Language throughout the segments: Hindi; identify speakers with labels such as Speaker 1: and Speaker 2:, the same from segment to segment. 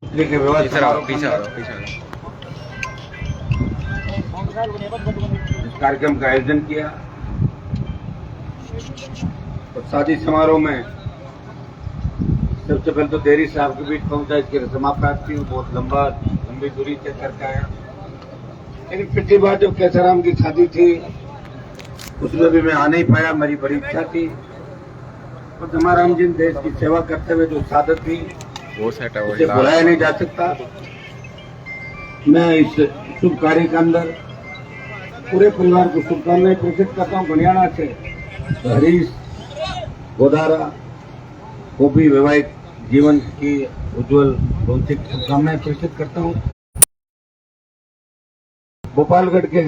Speaker 1: के विवाह कार्यक्रम का आयोजन किया और शादी समारोह में सबसे पहले तो देरी साहब के बीच पहुंचा, इसकी रस्म प्राप्ति बहुत लंबी दूरी तय करके आया। लेकिन पिछली बार जब कैसाराम की शादी थी उसमें भी मैं आ नहीं पाया, मेरी बड़ी इच्छा थी। और जमाराम जी देश की सेवा करते हुए जो सादत थी उसे बुलाया नहीं जा सकता। मैं इस शुभ कार्य के अंदर पूरे परिवार को शुभकामनाएं प्रेषित करता हूँ। बनियाना से हरीश गोदारा को भी वैवाहिक जीवन की उज्जवल भौतिक शुभकामनाएं प्रेषित करता हूँ। गोपालगढ़ के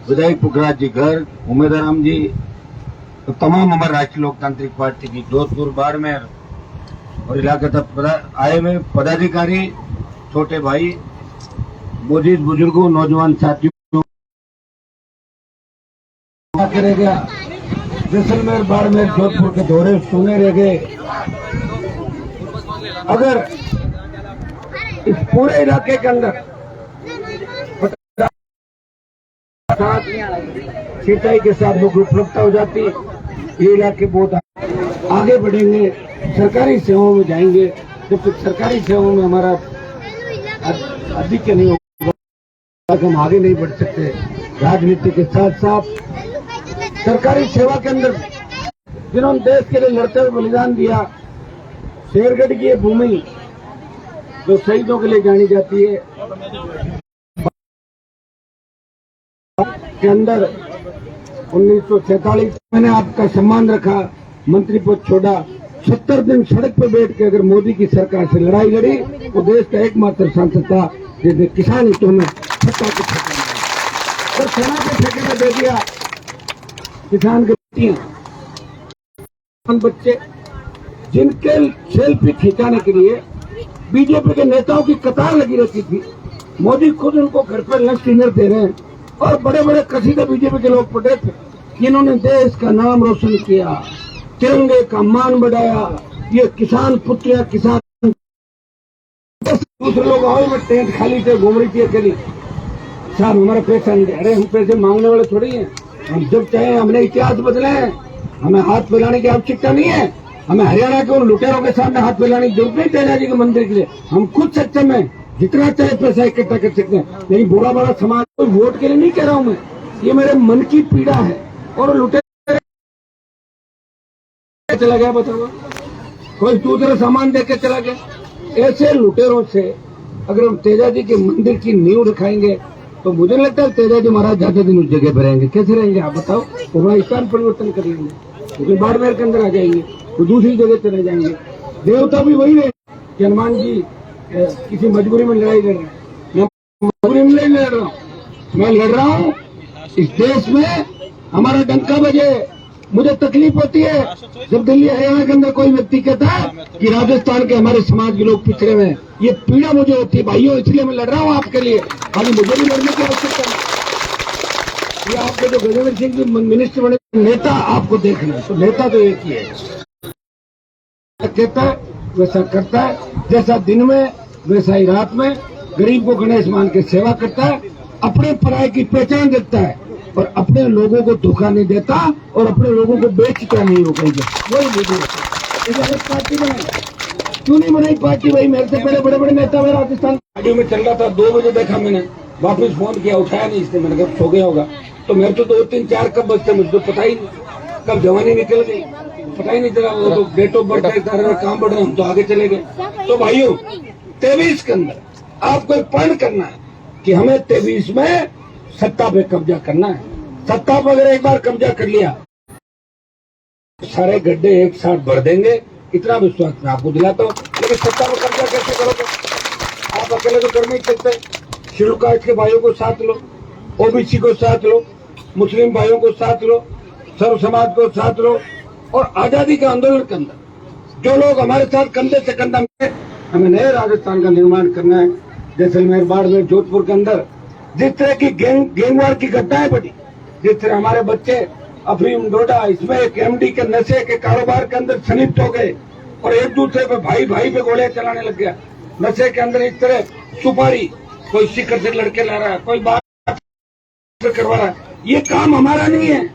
Speaker 1: विधायक पुखराज जी घर, उमेदराम जी, तो तमाम हमारे राष्ट्रीय लोकतांत्रिक पार्टी की जोधपुर बाड़मेर और इलाके तक आए हुए पदाधिकारी, छोटे भाई, मौजूद बुजुर्गों, नौजवान साथियों रह गया। जैसलमेर, बाड़मेर, जोधपुर के दौरे सुने रह गए। अगर इस पूरे इलाके के अंदर सिंचाई के साथ लोग उपलब्धता हो जाती, ये इलाके बहुत आगे बढ़ेंगे, सरकारी सेवाओं में जाएंगे। जब तक सरकारी सेवाओं में हमारा अधिक नहीं होगा हम आगे नहीं बढ़ सकते। राजनीति के साथ साथ सरकारी सेवा के अंदर जिन्होंने देश के लिए लड़ते हुए बलिदान दिया, शेरगढ़ की भूमि जो शहीदों के लिए जानी जाती है के अंदर 1947 मैंने आपका सम्मान रखा, मंत्री पद छोड़ा, 70 दिन सड़क पर बैठ के अगर मोदी की सरकार से लड़ाई लड़ी तो देश का एकमात्र सांसद था जिसने किसान हितों में सत्ता को ठेका और सेना के ठेके में दे दिया। किसान के बच्चे जिनके सेल्फी खिंचाने के लिए बीजेपी के नेताओं की कतार लगी रहती थी, मोदी खुद उनको घर पर लंच डिनर दे रहे हैं। और बड़े बड़े कसीदे बीजेपी के लोग पढ़े थे कि इन्होंने देश का नाम रोशन किया, तिरंगे का मान बढ़ाया, ये किसान पुत्र या किसान। दूसरे लोग आओ में टेंट खाली थे, घूम रही थी अकेली, साहब हमारा पैसा नहीं दे। अरे हम पैसे मांगने वाले थोड़ी हैं, हम जब चाहे हमने इतिहास बदले हैं, हमें हाथ फैलाने की आवश्यकता नहीं है। हमें हरियाणा के उन लुटेरों के सामने हाथ फैलाने की जरूरत नहीं। तेजा जी के मंदिर के लिए हम खुद सक्षम है, जितना चाहे पैसा इकट्ठा कर सकते हैं। लेकिन बुरा बड़ा समाज कोई वोट के लिए नहीं कह रहा हूं मैं, ये मेरे मन की पीड़ा है। और लुटेरे चला गया, बताओ, कोई दूसरा सामान देकर चला गया। ऐसे लुटेरों से अगर हम तेजा जी के मंदिर की नींव रखाएंगे तो मुझे लगता है तेजा जी महाराज ज्यादा दिन उस जगह पर रहेंगे। कैसे रहेंगे आप बताओ? तो वहाँ स्थान परिवर्तन कर लेंगे, तो बाड़मेर के अंदर आ जाएंगे, तो दूसरी जगह चले जाएंगे। देवता भी वही रहे कि हनुमान जी किसी मजबूरी में लड़ाई लड़ रहे हैं। मैं मजबूरी में नहीं लड़ रहा हूँ, मैं लड़ रहा हूँ इस देश में हमारा डंका बजे। मुझे तकलीफ होती है जब दिल्ली हरियाणा के अंदर कोई व्यक्ति कहता है कि राजस्थान के हमारे समाज के लोग पिछड़े हुए हैं। ये पीड़ा मुझे होती है भाइयों, इसलिए मैं लड़ रहा हूँ आपके लिए। खाली मुझे भी लड़ने की आवश्यकता है। ये आपके जो गजेंद्र सिंह जी मिनिस्टर बने, नेता आपको देखना है तो नेता तो एक ही है, कहता है वैसा करता है, जैसा दिन में वैसा ही रात में गरीब को गणेश मान के सेवा करता है, अपने पराये की पहचान देता है और अपने लोगों को धोखा नहीं देता और अपने लोगों को बेचता नहीं हो कहीं। वही मुझे पार्टी बनाई, क्यों नहीं बनाई पार्टी? भाई मेरे से पहले बड़े बड़े नेता में राजस्थान पार्टियों में चल रहा था। 2 बजे देखा मैंने, वापिस फोन किया, उठाया नहीं इसने, मैंने कहा सो गया होगा। तो मेरे तो 2, 3, 4 कब बजते मुझे तो पता ही नहीं, कब जवानी निकल गई पता ही नहीं चला। वो तो डेट ऑफ बर्थ काम बढ़ रहे, हम तो आगे चले गए। तो भाइयों 23 के अंदर आपको एक पॉइंट करना है कि हमें 23 में सत्ता पे कब्जा करना है। सत्ता पर अगर एक बार कब्जा कर लिया सारे गड्ढे एक साथ भर देंगे, इतना विश्वास मैं आपको दिलाता हूँ। लेकिन सत्ता पर कब्जा कैसे करोगे? आप अकेले तो कर नहीं सकते। शेड्यूल कास्ट के भाइयों को साथ लो, ओबीसी को साथ लो, मुस्लिम भाइयों को साथ लो, सर्व समाज को साथ लो। और आजादी के आंदोलन के अंदर जो लोग हमारे साथ कंधे से कंधा मिले, हमें नए राजस्थान का निर्माण करना है। जैसलमेर, बाड़मेर, जोधपुर के अंदर जिस तरह की गैंगवार की घटनाएं बढ़ी, जिस तरह हमारे बच्चे अफीम, डोडा, इसमें एक एमडी के नशे के कारोबार के अंदर संलिप्त हो गए, और एक दूसरे पे भाई भाई पे गोलियां चलाने लग गया। नशे के अंदर इस तरह सुपारी, कोई शिखर से लड़के ला रहा है, कोई बात करवा रहा है। ये काम हमारा नहीं है,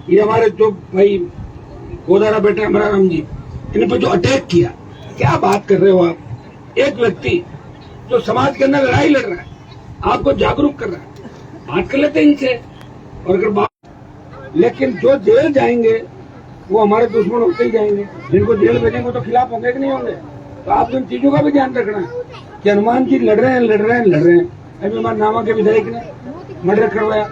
Speaker 1: ये हमारे जो भाई गोदारा बेटे हमारा राम जी, इन पर जो अटैक किया। क्या बात कर रहे हो आप? एक व्यक्ति जो समाज के अंदर लड़ाई लड़ रहा है, आपको जागरूक कर रहा है, बात कर लेते हैं इनसे। और अगर बात, लेकिन जो जेल जाएंगे वो हमारे दुश्मन होते ही जाएंगे। जिनको जेल भेजेंगे तो खिलाफ होंगे कि नहीं होंगे? तो आप इन चीजों का भी ध्यान रखना है कि हनुमान जी लड़ रहे हैं। अभी हमारे नामा के विधायक ने मर्डर करवाया,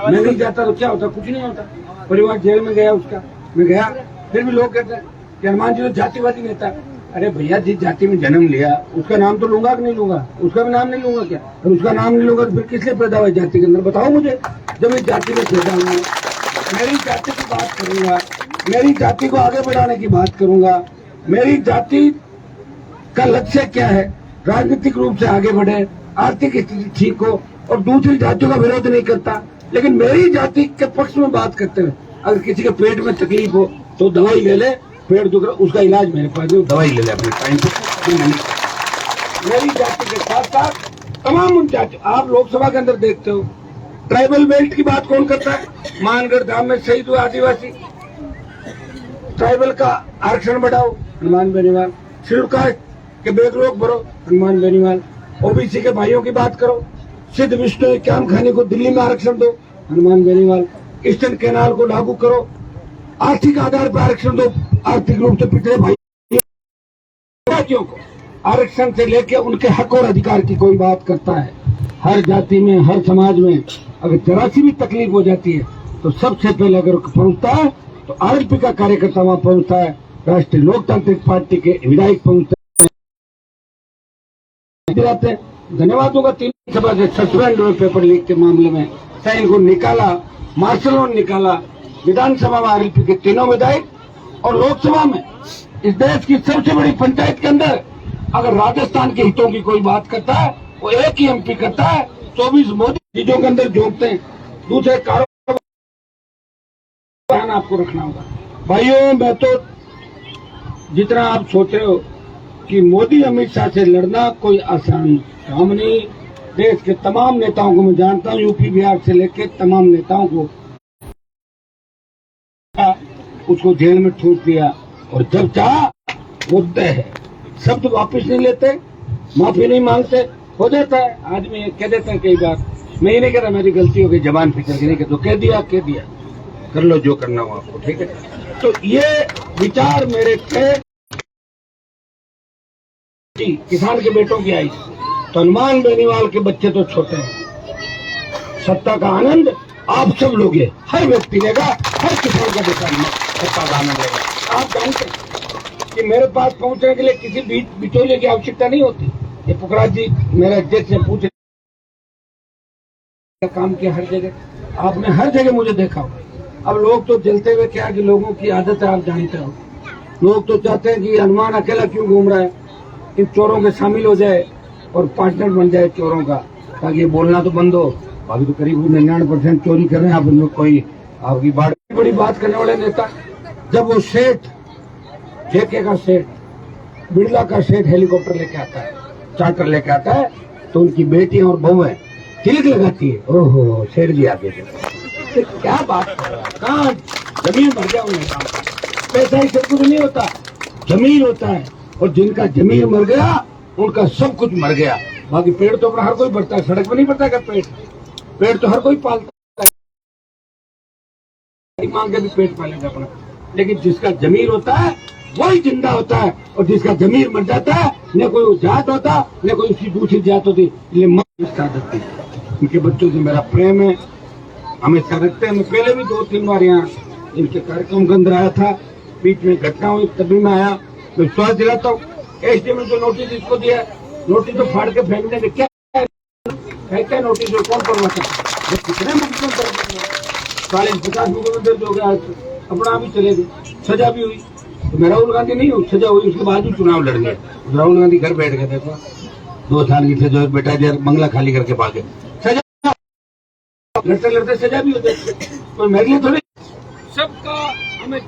Speaker 1: मैं नहीं जाता तो क्या होता? कुछ नहीं होता। परिवार जेल में गया उसका, मैं गया, फिर भी लोग कहते हैं कि हनुमान जी तो जातिवादी नेता। अरे भैया, जिस जाति में जन्म लिया उसका नाम तो लूंगा कि नहीं लूंगा? उसका भी नाम नहीं लूंगा क्या? और उसका नाम नहीं लूंगा तो फिर किस लिए पैदा हुआ जाति के अंदर? बताओ मुझे। जब इस जाति में पैदा हुआ, मेरी जाति की बात करूंगा, मेरी जाति को आगे बढ़ाने की बात करूंगा। मेरी जाति का लक्ष्य क्या है? राजनीतिक रूप से आगे बढ़े, आर्थिक स्थिति ठीक हो, और दूसरी जातियों का विरोध नहीं करता। लेकिन मेरी जाति के पक्ष में बात करते हैं। अगर किसी के पेट में तकलीफ हो तो दवाई ले ले, पेट दुख रहा उसका इलाज मेरे पास है, दवाई ले ले अपने टाइम पे। मेरी जाति के साथ साथ तमाम उन जाति, आप लोकसभा के अंदर देखते हो, ट्राइबल बेल्ट की बात कौन करता है? मानगढ़ धाम में शहीद हुए आदिवासी, ट्राइबल का आरक्षण बढ़ाओ, हनुमान बेनीवाल। शेड्यूल कास्ट के बेगरोक भरो, हनुमान बेनीवाल। ओबीसी के भाइयों की बात करो, सिद्ध विष्णु क्याम खानी को दिल्ली में आरक्षण दो, हनुमान बेनीवाल। ईस्टर्न कैनाल को लागू करो, आर्थिक आधार पर आरक्षण दो, आर्थिक रूप से पिछड़े भाइयों को आरक्षण से लेके उनके हक और अधिकार की कोई बात करता है। हर जाति में, हर समाज में अगर जरा सी भी तकलीफ हो जाती है तो सबसे पहले अगर पहुंचता है तो आरएलपी का कार्यकर्ता वहां पहुंचता है, राष्ट्रीय लोकतांत्रिक पार्टी के विधायक पहुंचते हैं। धन्यवाद होगा। 3 सभा से सस्पेंड हुए पेपर लीक के मामले में चाहे इनको निकाला, मार्शल लॉ निकाला, विधानसभा में आरएलपी के 3 विधायक, और लोकसभा में इस देश की सबसे बड़ी पंचायत के अंदर अगर राजस्थान के हितों की कोई बात करता है वो एक ही एमपी करता है। 24 मोदी चीजों के अंदर झोंकते हैं, दूसरे कारोबार ध्यान आपको रखना होगा। भाइयों, मैं तो जितना आप सोच रहे हो कि मोदी अमित शाह से लड़ना कोई आसान काम नहीं। देश के तमाम नेताओं को मैं जानता हूं, यूपी बिहार से लेकर तमाम नेताओं को उसको जेल में ठूस दिया, और जब चाह वो तय है, शब्द वापस नहीं लेते, माफी नहीं मांगते, हो जाता है। आदमी कह देते हैं कई बार, मैं ये नहीं कह रहा मेरी गलती हो गई, जबान फिसल के नहीं कहते, कह दिया कर लो जो करना हो आपको, ठीक है। तो ये विचार मेरे थे किसान के बेटों की आई, तो हनुमान बेनीवाल के बच्चे तो छोटे हैं। सत्ता का आनंद आप सब लोग, हर व्यक्ति लेगा, हर किसान का बेटा सत्ता का आनंद लेगा। आप जानते हैं कि मेरे पास पहुंचने के लिए किसी बिचौलिए की आवश्यकता नहीं होती। ये पुखराज जी मेरे अध्यक्ष से पूछ काम किया हर जगह, आपने हर जगह मुझे देखा हो। अब लोग तो जलते हुए क्या कि लोगों की आदत है, आप जानते हो, लोग तो चाहते हैं कि हनुमान अकेला क्यों घूम रहा है, इन चोरों के शामिल हो जाए और पार्टनर बन जाए चोरों का, ताकि ये बोलना तो बंद हो। अभी तो करीब 99% चोरी कर रहे हैं। आप लोग कोई आपकी बड़ी बात करने वाले नेता, जब वो सेठ जेके का सेठ, बिरला का सेठ हेलीकॉप्टर लेके आता है, चार्टर लेके आता है, तो उनकी बेटी और बहुएं तिलक लगाती है, ओहो सेठ जी आगे से। क्या बात कर रहा है? कहाँ जमीन भर गया उन्हें, पैसा ही सब कुछ नहीं होता, जमीन होता है, और जिनका जमीन मर गया उनका सब कुछ मर गया। बाकी पेड़ तो अपना हर कोई बढ़ता है, सड़क पर नहीं बढ़ता क्या पेड़ तो हर कोई पालता है, मांग के भी पेट पालेगा अपना। लेकिन जिसका जमीर होता है वही जिंदा होता है, और जिसका जमीर मर जाता है, न कोई जात होता, न कोई उसकी दूसरी जात होती। इसलिए इनके बच्चों से मेरा प्रेम है, हमेशा रखते हैं। मैं पहले भी 2-3 बार यहाँ इनके कार्यक्रम के अंदर आया था, बीच में घटना हुई तभी मैं आया। मैं विश्वास दिलाता हूँ, एसडीएम ने जो नोटिस इसको दिया, नोटिस तो फाड़ के फेंक देंगे, क्या क्या नोटिस कौन करवाता है? कितने मुकदमे 40-50 मुकदमे दर्ज हो गया, अपना भी चले गए, सजा भी हुई। तो मैं राहुल गांधी नहीं हूँ, सजा हुई, उसके बाद भी चुनाव लड़ गए। राहुल गांधी घर बैठ गए, देखो 2 साल की सजा, बेटा यार बंगला खाली करके भागे, सजा लड़ते लड़ते सजा भी होती है। तो मेरे लिए थोड़ी सबका हमें